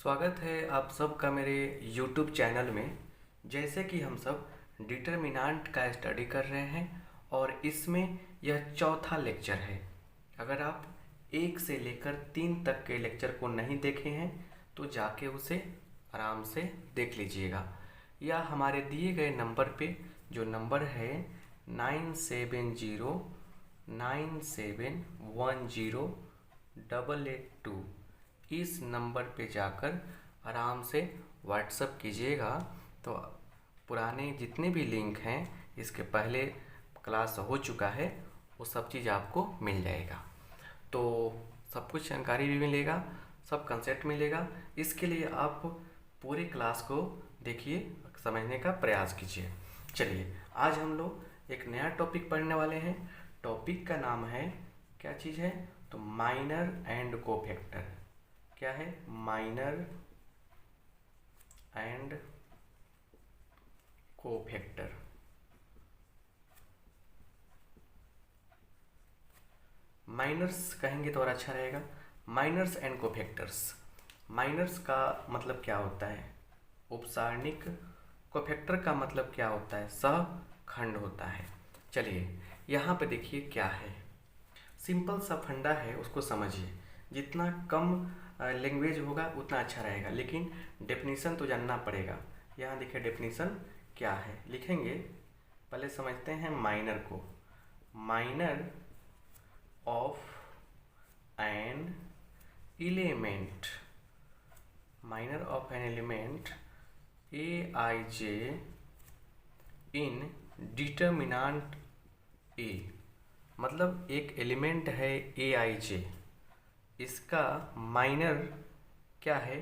स्वागत है आप सबका मेरे YouTube चैनल में। जैसे कि हम सब डिटर्मिनेंट का स्टडी कर रहे हैं और इसमें यह चौथा लेक्चर है। अगर आप 1 से लेकर 3 तक के लेक्चर को नहीं देखे हैं तो जाके उसे आराम से देख लीजिएगा, या हमारे दिए गए नंबर पे, जो नंबर है 9709710882, इस नंबर पे जाकर आराम से व्हाट्सअप कीजिएगा। तो पुराने जितने भी लिंक हैं, इसके पहले क्लास हो चुका है, वो सब चीज़ आपको मिल जाएगा। तो सब कुछ जानकारी भी मिलेगा, सब कंसेप्ट मिलेगा। इसके लिए आप पूरे क्लास को देखिए, समझने का प्रयास कीजिए। चलिए, आज हम लोग एक नया टॉपिक पढ़ने वाले हैं। टॉपिक का नाम है, क्या चीज़ है? तो माइनर एंड कोफैक्टर। क्या है? Minor and cofactor. माइनर्स कहेंगे तो और अच्छा रहेगा, माइनर्स एंड कोफैक्टर्स। माइनर्स का मतलब क्या होता है? उपसारणिक। कोफैक्टर का मतलब क्या होता है? सहखंड होता है। चलिए, यहाँ पे देखिए क्या है। सिंपल सा फंडा है, उसको समझिए। जितना कम लैंग्वेज होगा उतना अच्छा रहेगा, लेकिन डेफिनीशन तो जानना पड़ेगा। यहाँ देखिए डेफिनीशन क्या है, लिखेंगे। पहले समझते हैं माइनर को। Minor of an element, minor of an element a i j in determinant A. मतलब एक एलिमेंट है ए आई जे, इसका माइनर क्या है?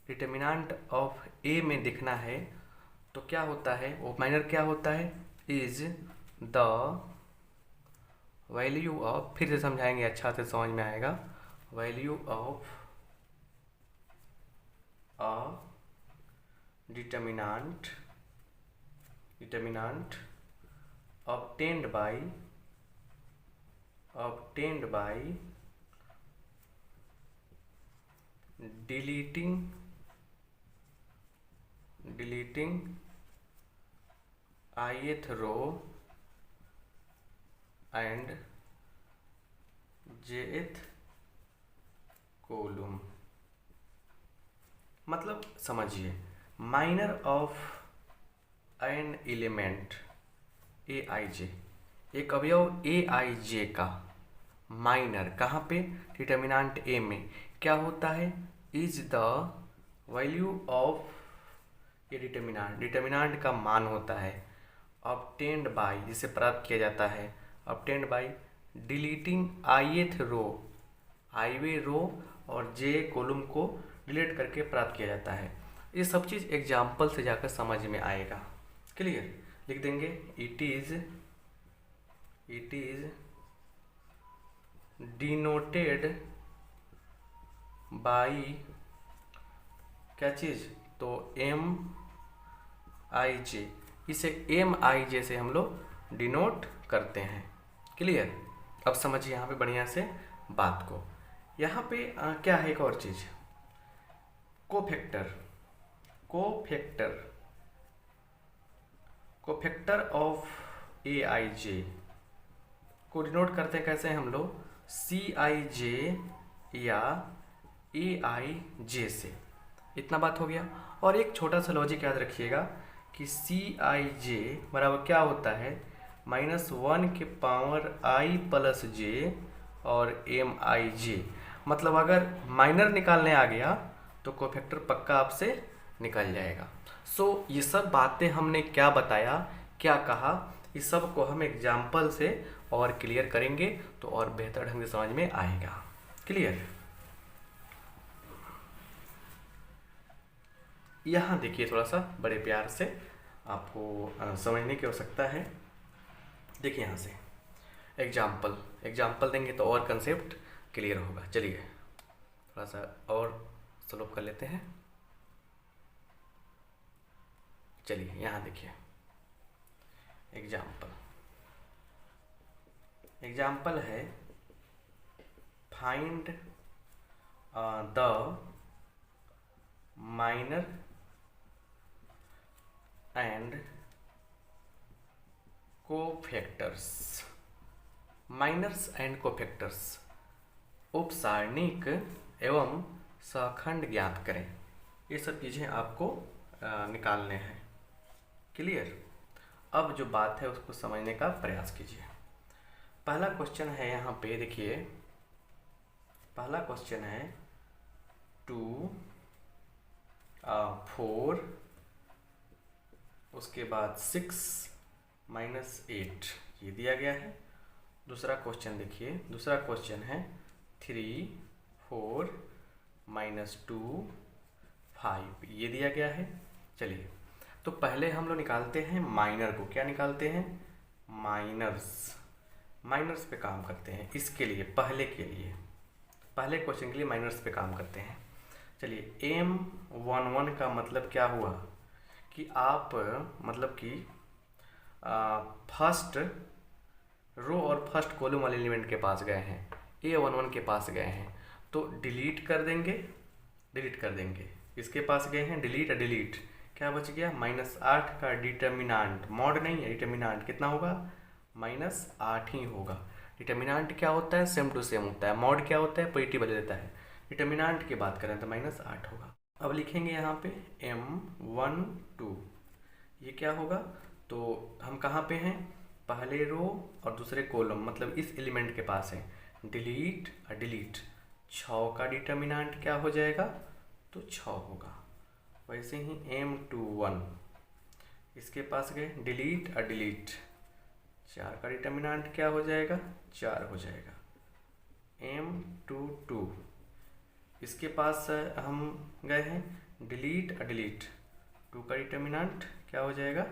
डिटर्मिनेंट ऑफ ए में दिखना है। तो क्या होता है वो माइनर? क्या होता है? इज द वैल्यू ऑफ, फिर से समझाएंगे, अच्छा से समझ में आएगा। Value of a determinant obtained by deleting ith row and jth column। मतलब समझिए, minor of an element a i जे, एक अवयव ए आई जे का माइनर कहाँ पे? डिटर्मिनेंट ए में। क्या होता है? इज द वैल्यू ऑफ, ये डिटर्मिनेंट का मान होता है। ऑब्टेन्ड बाय, जिसे प्राप्त किया जाता है। ऑब्टेन्ड बाय डिलीटिंग ith रो, आईवे रो और जे कॉलम को डिलीट करके प्राप्त किया जाता है। ये सब चीज़ एग्जाम्पल से जाकर समझ में आएगा। क्लियर? लिख देंगे, इट इज डिनोटेड बाई, क्या चीज़? तो एम आई जे, इसे एम आई जे से हम लोग डिनोट करते हैं। क्लियर? अब समझिए यहाँ पे बढ़िया से बात को। यहाँ पे क्या है? एक और चीज़, कोफैक्टर ऑफ ए आई जे को डिनोट करते हैं कैसे हम लोग? सी आई जे या ए आई जे से। इतना बात हो गया। और एक छोटा सा लॉजिक याद रखिएगा कि सी आई जे बराबर क्या होता है? -1 के पावर आई प्लस जे और एम आई जे। मतलब अगर माइनर निकालने आ गया तो कोफैक्टर पक्का आपसे निकल जाएगा। सो ये सब बातें हमने क्या बताया, क्या कहा, इस सब को हम एग्जाम्पल से और क्लियर करेंगे तो और बेहतर ढंग से समझ में आएगा। क्लियर? यहाँ देखिए, थोड़ा सा बड़े प्यार से आपको समझने की आवश्यकता है। देखिए यहाँ से एग्जाम्पल देंगे तो और कंसेप्ट क्लियर होगा। चलिए थोड़ा सा और स्लो कर लेते हैं। चलिए यहाँ देखिए, एग्जाम्पल है, find the minor and cofactors. Minors and cofactors, उपसारणिक एवं सहखंड ज्ञात करें। ये सब चीज़ें आपको निकालने हैं। क्लियर? अब जो बात है उसको समझने का प्रयास कीजिए। पहला क्वेश्चन है यहाँ पे, देखिए पहला क्वेश्चन है 2 4, उसके बाद 6 -8 ये दिया गया है। दूसरा क्वेश्चन देखिए, दूसरा क्वेश्चन है 3 4 -2 5 ये दिया गया है। चलिए, तो पहले हम लोग निकालते हैं माइनर को। क्या निकालते हैं? माइनर्स। माइनर्स पे काम करते हैं। इसके लिए पहले क्वेश्चन के लिए माइनर्स पे काम करते हैं। चलिए, M11 का मतलब क्या हुआ कि आप मतलब कि फर्स्ट रो और फर्स्ट कॉलम वाले एलिमेंट के पास गए हैं, A11 के पास गए हैं, तो डिलीट कर देंगे। इसके पास गए हैं, डिलीट, क्या बच गया? -8 का डिटर्मिनांट, मॉड नहीं है, डिटर्मिनांट कितना होगा? -8 ही होगा। डिटर्मिनांट क्या होता है? सेम टू सेम होता है। मॉड क्या होता है? पॉजिटिव बदल देता है। डिटर्मिनांट की बात करें तो -8 होगा। अब लिखेंगे यहाँ पे M12, ये क्या होगा? तो हम कहाँ पे हैं? पहले रो और दूसरे कॉलम, मतलब इस एलिमेंट के पास है। डिलीट 6 का डिटर्मिनांट क्या हो जाएगा? तो 6 होगा। वैसे ही M21, इसके पास गए, डिलीट 4 का डिटर्मिनांट क्या हो जाएगा? 4 हो जाएगा। M22, इसके पास हम गए हैं, डिलीट 2 का डिटर्मिनांट क्या हो जाएगा?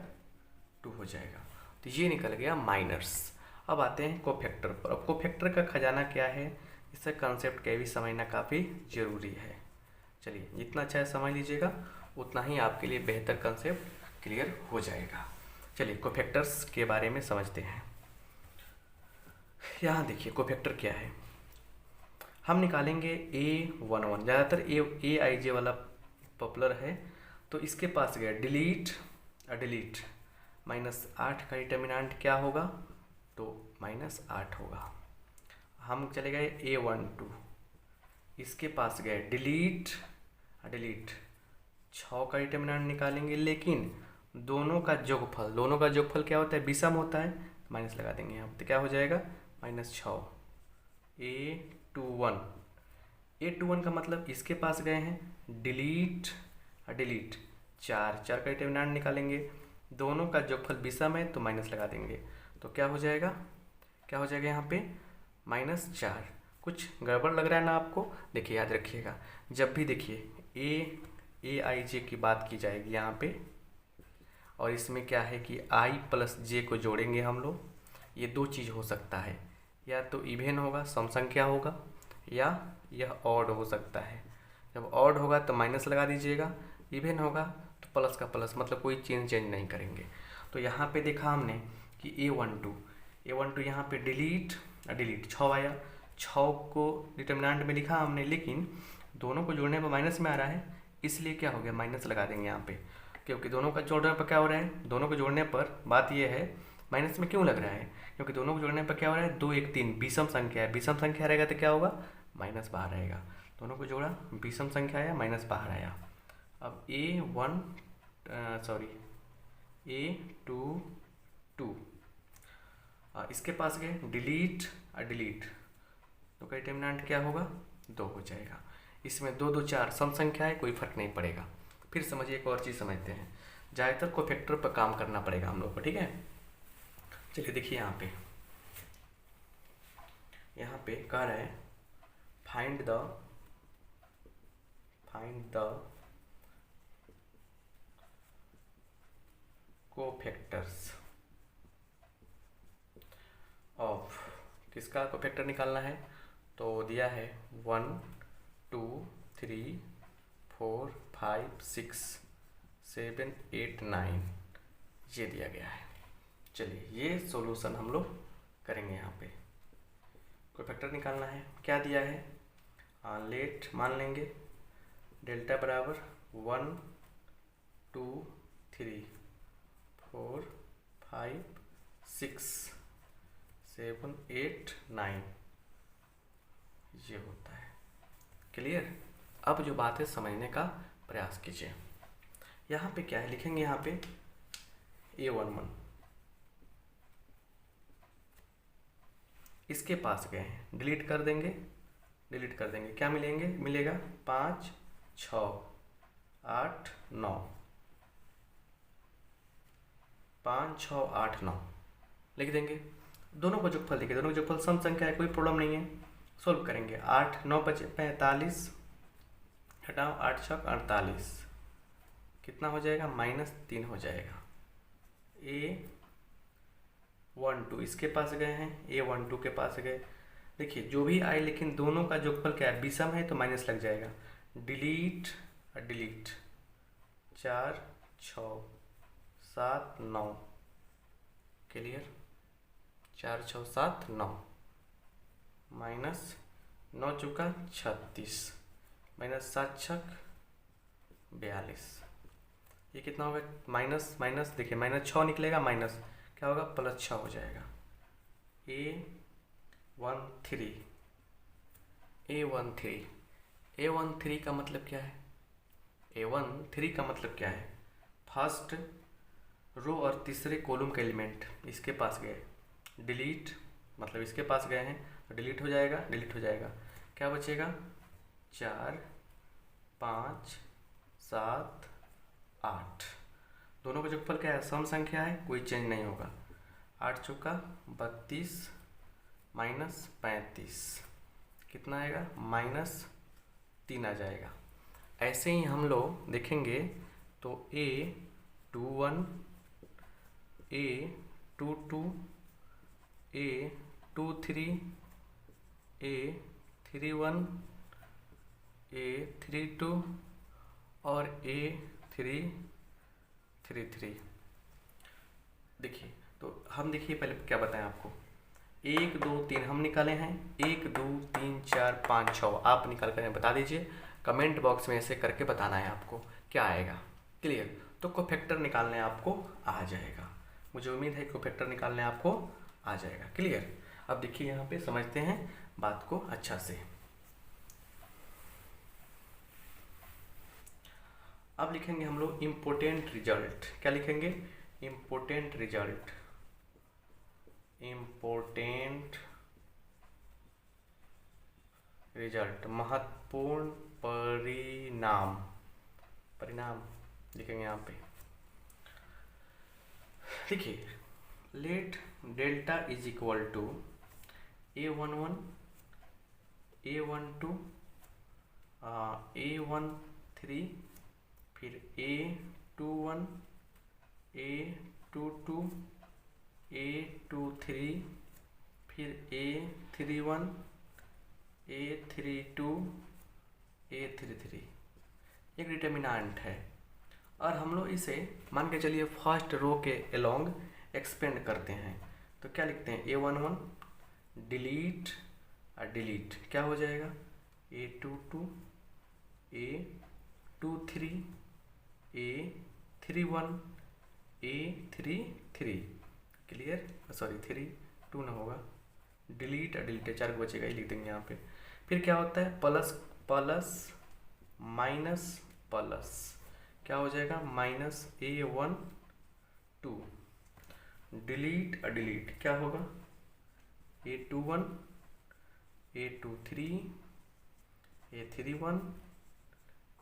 2 हो जाएगा। तो ये निकल गया माइनर्स। अब आते हैं कोफैक्टर पर। अब कोफैक्टर का खजाना क्या है, इसका कंसेप्ट क्या भी समझना काफ़ी ज़रूरी है। चलिए, जितना अच्छा है समझ लीजिएगा, उतना ही आपके लिए बेहतर कंसेप्ट क्लियर हो जाएगा। चलिए, कोफैक्टर्स के बारे में समझते हैं। यहाँ देखिए कोफैक्टर क्या है। हम निकालेंगे A11, ज़्यादातर AIJ वाला पॉपुलर है, तो इसके पास गया डिलीट -8 का डिटर्मिनांट क्या होगा? तो -8 होगा। हम चले गए A12, इसके पास गए डिलीट 6 का डिटर्मिनांट निकालेंगे, लेकिन दोनों का जोगफल क्या होता है? विषम होता है, माइनस लगा देंगे यहाँ तो क्या हो जाएगा? -6। A21 का मतलब इसके पास गए हैं, डिलीट 4 का डिटर्मिनांट निकालेंगे, दोनों का जोगफल विषम है तो माइनस लगा देंगे, तो क्या हो जाएगा यहाँ पे? -4। कुछ गड़बड़ लग रहा है ना आपको? देखिए, याद रखिएगा, जब भी देखिए AIJ की बात की जाएगी यहाँ पे, और इसमें क्या है कि I + J को जोड़ेंगे हम लोग, ये दो चीज़ हो सकता है, या तो इवेन होगा, सम संख्या होगा, या यह ऑड हो सकता है। जब ऑड होगा तो माइनस लगा दीजिएगा, इवेन होगा तो प्लस का प्लस, मतलब कोई चेंज नहीं करेंगे। तो यहाँ पे देखा हमने कि A12 यहाँ पे डिलीट 6 आया, 6 को डिटर्मिनेंट में लिखा हमने, लेकिन दोनों को जोड़ने पर माइनस में आ रहा है, इसलिए क्या हो गया? माइनस लगा देंगे यहाँ पे, क्योंकि दोनों का जोड़ने पर क्या हो रहा है? दोनों को जोड़ने पर बात यह है, माइनस में क्यों लग रहा है? क्योंकि दोनों को जोड़ने पर क्या हो रहा है? 2 1 3 विषम संख्या है, विषम संख्या रहेगा तो क्या होगा? माइनस बाहर रहेगा। दोनों को जोड़ा, विषम संख्या आया, माइनस बाहर आया। अब A22, इसके पास गए डिलीट तो का डिटर्मिनेंट क्या होगा? 2 हो जाएगा। इसमें 2 2 4 सम संख्या है, कोई फर्क नहीं पड़ेगा। फिर समझिए, एक और चीज़ समझते हैं, ज़्यादातर कोफैक्टर पर काम करना पड़ेगा हम लोग को, ठीक है? चलिए देखिए, यहाँ पे कह रहा है फाइंड द कोफैक्टर्स ऑफ, किसका कोफैक्टर निकालना है? तो दिया है 1 2 3 4 5 6 7 8 9, ये दिया गया है। चलिए, ये सॉल्यूशन हम लोग करेंगे। यहाँ पे कोफैक्टर निकालना है, क्या दिया है? लेट मान लेंगे डेल्टा बराबर 1 2 3 4 5 6 7 8 9 ये होता है। क्लियर? अब जो बात है समझने का प्रयास कीजिए। यहाँ पे क्या है लिखेंगे, यहाँ पे A11 इसके पास गए हैं, डिलीट कर देंगे, क्या मिलेगा 5 6 8 9, 5 6 8 9 लिख देंगे। दोनों को जोगफल देखिए, दोनों का जोगफल सम संख्या है, कोई प्रॉब्लम नहीं है, सोल्व करेंगे। 8 9 बचे 45, हटाओ 8 छक 48, कितना हो जाएगा -3 हो जाएगा। A12 इसके पास गए हैं, A12 के पास गए, देखिए जो भी आए, लेकिन दोनों का जोगफल क्या है, विषम है तो माइनस लग जाएगा। Delete 4 6 7 9, clear? 4 6 7 9, -9 चुका 36, -7 छक 42, ये कितना होगा, माइनस माइनस देखिए -6 निकलेगा, माइनस क्या होगा, +6 हो जाएगा। A13 का मतलब क्या है, A13 का मतलब क्या है, फर्स्ट रो और तीसरे कॉलम का एलिमेंट इसके पास गए, डिलीट मतलब इसके पास गए हैं तो डिलीट हो जाएगा, क्या बचेगा 4 5 7 8, दोनों का जोगफल क्या है, सम संख्या है, कोई चेंज नहीं होगा। 8 चौका 32 -35 कितना आएगा, -3 आ जाएगा। ऐसे ही हम लोग देखेंगे तो A21 A22 A23 A31 A32 और A33। देखिए तो हम देखिए पहले क्या बताएं आपको, 1 2 3 हम निकाले हैं, 1 2 3 4 5 6 आप निकाल कर बता दीजिए, कमेंट बॉक्स में ऐसे करके बताना है आपको क्या आएगा। क्लियर? तो कोफैक्टर निकालने आपको आ जाएगा, मुझे उम्मीद है कोफैक्टर निकालने आपको आ जाएगा। क्लियर? अब देखिए यहाँ पे समझते हैं बात को अच्छा से। अब लिखेंगे हम लोग इम्पोर्टेंट रिजल्ट, क्या लिखेंगे, इम्पोर्टेंट रिजल्ट, महत्वपूर्ण परिणाम लिखेंगे यहाँ पे। देखिए let delta is equal to A11 A12 A13 फिर A21 A22 A23 फिर A31 A32 A33, एक डिटर्मिनेंट है और हम लोग इसे मान के चलिए फर्स्ट रो के अलोंग एक्सपेंड करते हैं, तो क्या लिखते हैं, A11 डिलीट क्या हो जाएगा, A22 A23 A31 A33, clear, sorry 32 ना होगा, डिलीट 4 को बचेगा, ही लिख देंगे यहाँ पे। फिर क्या होता है, प्लस माइनस प्लस क्या हो जाएगा, -A12 डिलीट क्या होगा, A21 A23 A31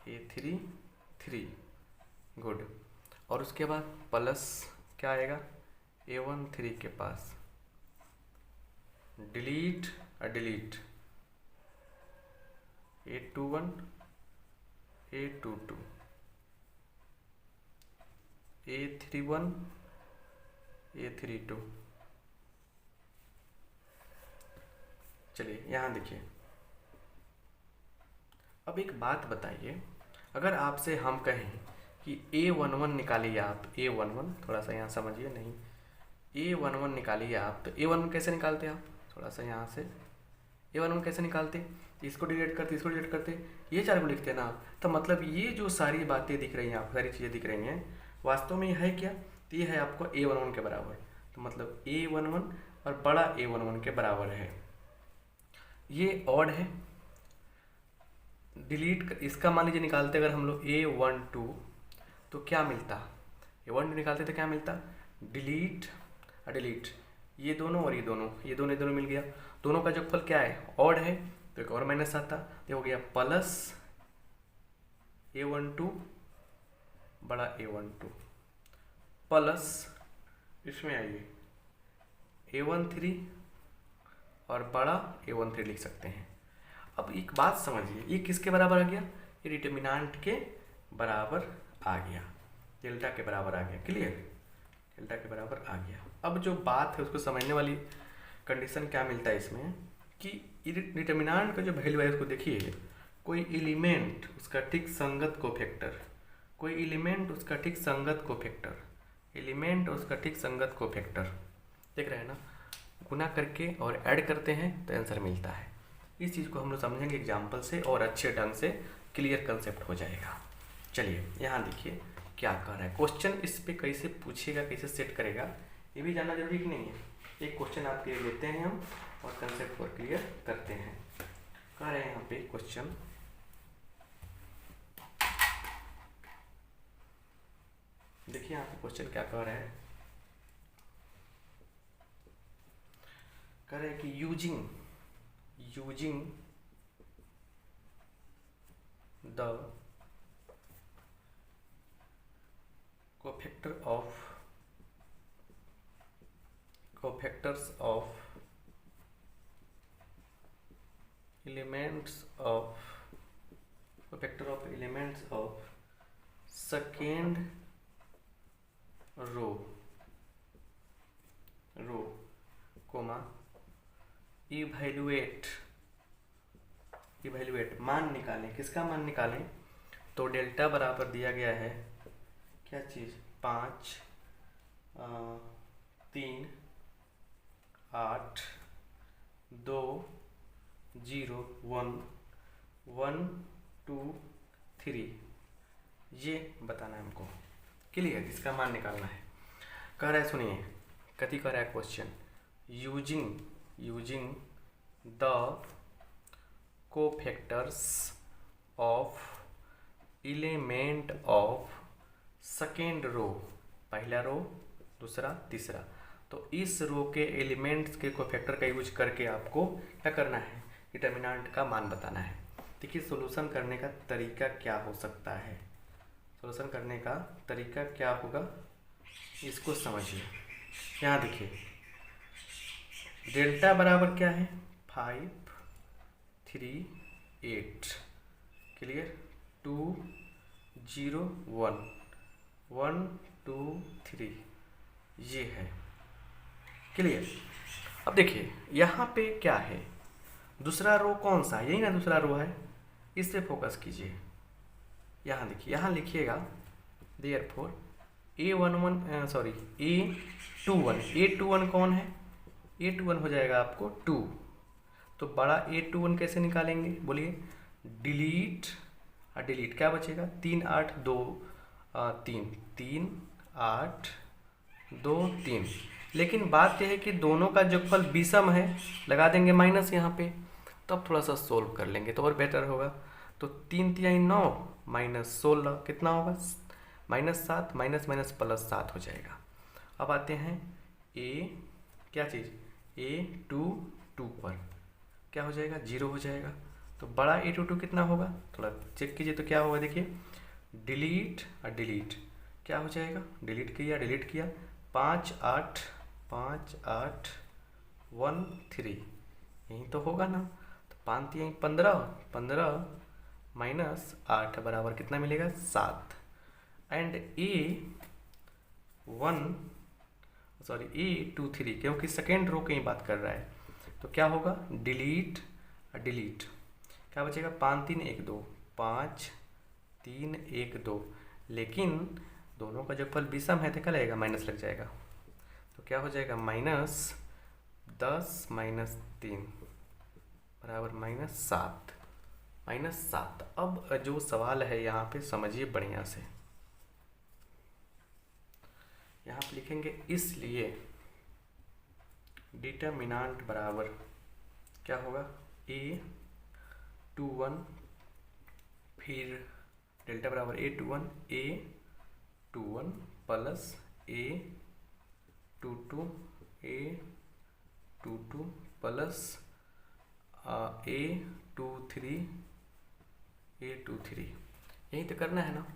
A33, good. और उसके बाद प्लस क्या आएगा, A13 के पास delete A21 A22 A31 A32। चलिए यहाँ देखिए, अब एक बात बताइए, अगर आपसे हम कहें कि A11 निकालिए आप, A11 थोड़ा सा यहाँ समझिए, नहीं A11 निकालिए आप, तो A11 कैसे निकालते हैं आप, थोड़ा सा यहाँ से A11 कैसे निकालते, इसको डिलीट करते, इसको डिलीट करते, ये 4 को लिखते ना। तो मतलब ये जो सारी बातें दिख रही हैं आपको, सारी चीज़ें दिख रही हैं, वास्तव में ये है क्या, तो ये है आपको A11 के बराबर। तो मतलब A11 और बड़ा A11 के बराबर है। ये ऑड है, डिलीट इसका मान लीजिए निकालते अगर हम लोग A12 तो क्या मिलता, A12 निकालते तो क्या मिलता, डिलीट और डिलीट, ये दोनों और ये दोनों, ये दोनों मिल गया। दोनों का जो फल क्या है, ऑड है, तो एक और माइनस आता, ये हो गया प्लस A12 बड़ा A12 प्लस इसमें आइए A13 और बड़ा A13 लिख सकते हैं। अब एक बात समझिए, ये किसके बराबर आ गया, ये डिटर्मिनेंट के बराबर आ गया, डेल्टा के बराबर आ गया। क्लियर, डेल्टा के बराबर आ गया। अब जो बात है उसको समझने वाली कंडीशन क्या मिलता है इसमें, कि डिटर्मिनेंट का जो वैल्यू है उसको देखिए, कोई एलिमेंट उसका ठीक संगत कोफैक्टर, कोई एलिमेंट उसका ठीक संगत कोफैक्टर, एलिमेंट उसका ठीक संगत कोफैक्टर, देख रहे हैं ना, गुना करके और ऐड करते हैं तो आंसर मिलता है। इस चीज़ को हम लोग समझेंगे एग्जाम्पल से और अच्छे ढंग से क्लियर कंसेप्ट हो जाएगा। चलिए यहाँ देखिए क्या कर रहा है क्वेश्चन, इस पे कैसे पूछेगा, कैसे सेट करेगा, ये भी जानना जरूरी कि नहीं है। एक क्वेश्चन आपके लेते हैं हम और कंसेप्ट को क्लियर करते हैं। कह रहे हैं यहाँ पे क्वेश्चन, देखिए यहाँ पे क्वेश्चन क्या कह रहा है, कह रहे हैं कि using the cofactors of elements of second row comma evaluate मान निकालें, किसका मान निकालें, तो डेल्टा बराबर दिया गया है क्या चीज़, 5 3 8 2 0 1 1 2 3, ये बताना है हमको। क्लियर, इसका मान निकालना है। कह रहा है सुनिए, कथी कह रहा है question, using the cofactors of element of second row, पहला रो दूसरा तीसरा, तो इस रो के एलिमेंट्स के कोफैक्टर का यूज करके आपको क्या करना है, डिटर्मिनेंट का मान बताना है। देखिए सोल्यूशन करने का तरीका क्या हो सकता है, सोल्यूशन करने का तरीका क्या होगा इसको समझिए। यहाँ देखिए डेल्टा बराबर क्या है, 5 3 8, क्लियर, 2 0 1 1 2 3, ये है क्लियर। अब देखिए यहाँ पे क्या है, दूसरा रो कौन सा, यही ना दूसरा रो है, इस पे फोकस कीजिए। यहाँ देखिए, यहाँ लिखिएगा देयरफॉर A21 कौन है, A21 हो जाएगा आपको 2, तो बड़ा A21 कैसे निकालेंगे बोलिए, डिलीट और डिलीट क्या बचेगा, 3 8 2 3 3 8 2 3, लेकिन बात यह है कि दोनों का जोगफल विषम है, लगा देंगे माइनस यहाँ पे, तो अब थोड़ा सा सोल्व कर लेंगे तो और बेटर होगा। तो 3 3 9 माइनस 16 कितना होगा, -7 माइनस माइनस प्लस 7 हो जाएगा। अब आते हैं ए क्या चीज़, A22 पर क्या हो जाएगा, 0 हो जाएगा। तो बड़ा A22 कितना होगा, थोड़ा चेक कीजिए तो क्या होगा, देखिए डिलीट और डिलीट क्या हो जाएगा, डिलीट किया 5 8 5 8 1 3, यही तो होगा ना। तो 5 यहीं 15 माइनस 8 बराबर कितना मिलेगा, 7। एंड A23 क्योंकि सेकेंड रो की बात कर रहा है, तो क्या होगा, डिलीट क्या बचेगा, 5 3 1 2 5 3 1 2, लेकिन दोनों का जो फल विषम है तो क्या लगेगा, माइनस लग जाएगा, तो क्या हो जाएगा -10 -3, बराबर -7। -7। अब जो सवाल है यहाँ पे समझिए बढ़िया से। यहाँ पे लिखेंगे इसलिए डिटर्मिनांट बराबर क्या होगा, A21, फिर डेल्टा बराबर A21 plus A22 plus A23 यही तो करना है ना।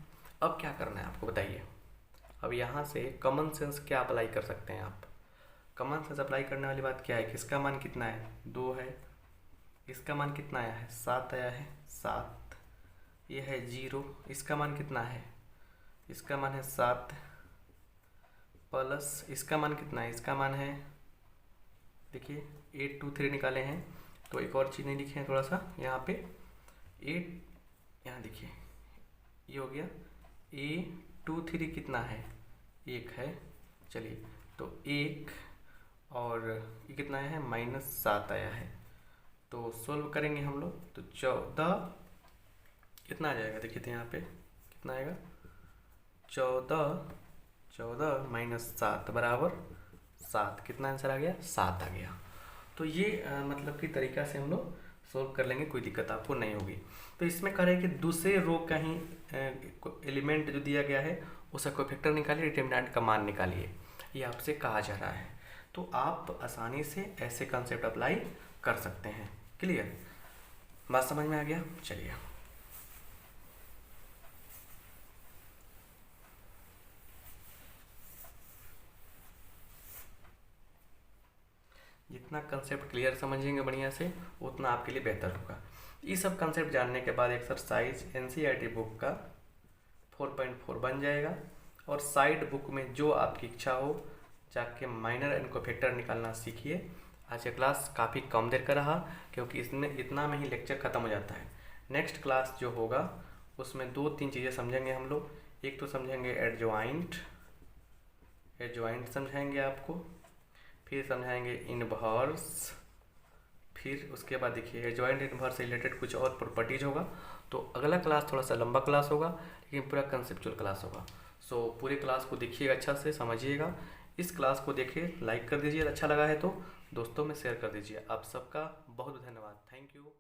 अब क्या करना है आपको बताइए। अब यहाँ से कॉमन सेंस क्या अप्लाई कर सकते हैं आप। कॉमन सेंस अप्लाई करने वाली बात क्या है कि इसका मान कितना है, 2 है। इसका मान कितना आया है, 7 आया है, 7। ये है 0, इसका मान कितना है, इसका मान है 7 प्लस इसका मान कितना है, इसका मान है, देखिए 823 निकाले हैं। तो एक और चीज़ नहीं लिखे हैं थोड़ा सा यहाँ पे 8, यहाँ देखिए ये हो गया। A23 कितना है, 1 है। चलिए तो 1 और ये कितना आया है, -7 आया है। तो सोल्व करेंगे हम लोग तो 14 कितना आ जाएगा, देखिए तो यहाँ पे कितना आएगा, 14 -7 बराबर 7। कितना आंसर आ गया, 7 आ गया। तो ये मतलब कि तरीका से हम लोग सोल्व कर लेंगे, कोई दिक्कत आपको नहीं होगी। तो इसमें कह रहे हैं कि दूसरे रो का ही एलिमेंट जो दिया गया है उसका कोफैक्टर निकालिए, डिटर्मिनेंट का मान निकालिए, ये आपसे कहा जा रहा है। तो आप आसानी से ऐसे कंसेप्ट अप्लाई कर सकते हैं। क्लियर, बात समझ में आ गया। चलिए जितना कंसेप्ट क्लियर समझेंगे बढ़िया से उतना आपके लिए बेहतर होगा। ये सब कंसेप्ट जानने के बाद एक्सरसाइज एनसीईआरटी बुक का 4.4 बन जाएगा। और साइड बुक में जो आपकी इच्छा हो जाके माइनर एंड कोफैक्टर निकालना सीखिए। आज का क्लास काफ़ी कम देर का रहा क्योंकि इसमें इतना में ही लेक्चर ख़त्म हो जाता है। नेक्स्ट क्लास जो होगा उसमें 2-3 चीज़ें समझेंगे हम लोग। एक तो समझेंगे एडजॉइंट समझाएंगे आपको, फिर समझाएंगे इनवर्स, फिर उसके बाद देखिए एडजॉइंट इनवर्स से रिलेटेड कुछ और प्रॉपर्टीज होगा। तो अगला क्लास थोड़ा सा लंबा क्लास होगा लेकिन पूरा कंसेप्चुअल क्लास होगा। सो पूरे क्लास को देखिएगा, अच्छा से समझिएगा। इस क्लास को देखिए, लाइक कर दीजिए, अच्छा लगा है तो दोस्तों में शेयर कर दीजिए। आप सबका बहुत धन्यवाद। Thank you.